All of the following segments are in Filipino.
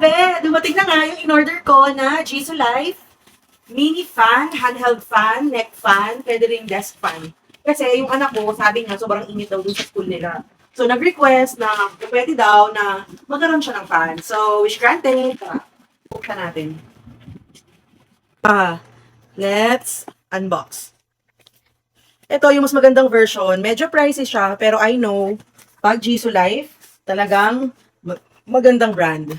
Grabe! Dumating na nga yung in-order ko na Jisoo Life mini fan, handheld fan, neck fan, pwede rin desk fan. Kasi yung anak ko, sabi niya, sobrang init daw dun sa school nila. So, nag-request na kung pwede daw na magkaroon siya ng fan. So, wish granted. Tara, buksan natin. Let's unbox. Ito yung mas magandang version. Medyo pricey siya, pero I know, pag Jisoo Life, talagang magandang brand.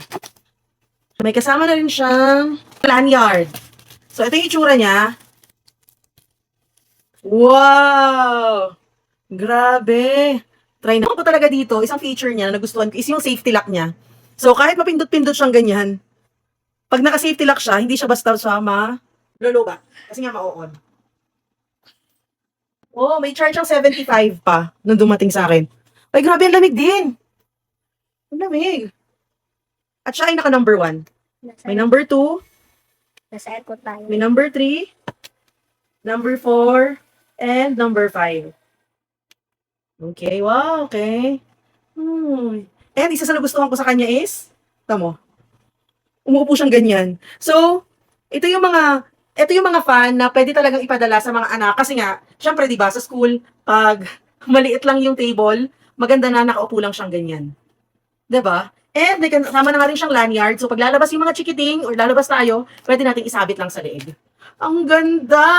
May kasama na rin siyang lanyard. So, ito yung itsura niya. Wow! Grabe! Try na ko talaga dito. Isang feature niya na nagustuhan ko is yung safety lock niya. So, kahit mapindot-pindot siyang ganyan, pag naka-safety lock siya, hindi siya basta lulubat. Kasi nga ma-on. Oh, may charge ang 75 pa nung dumating sa akin. Ay, grabe, ang lamig din. Ang lamig. At siya ay naka number 1. May number 2. Nasa airport tayo. May number 3, number 4, and number 5. Okay, wow, okay. And isa sa nagustuhan ko sa kanya is, tamo, umuupo siyang ganyan. So, ito yung mga fan na pwede talagang ipadala sa mga anak. Kasi nga, syempre, di ba, sa school, pag maliit lang yung table, maganda na nakaupo lang siyang ganyan. Di ba? And may kasama na nga rin siyang lanyard. So, pag lalabas yung mga chikiting or lalabas tayo, pwede natin isabit lang sa leeg. Ang ganda!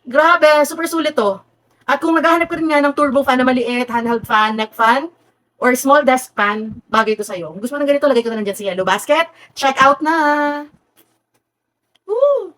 Grabe! Super sulit to. At kung naghahanap ka rin nga ng turbo fan na maliit, handheld fan, neck fan, or small desk fan, bagay to sa'yo. Kung gusto mo ng ganito, lagay ko na nandyan sa yellow basket. Check out na! Woo!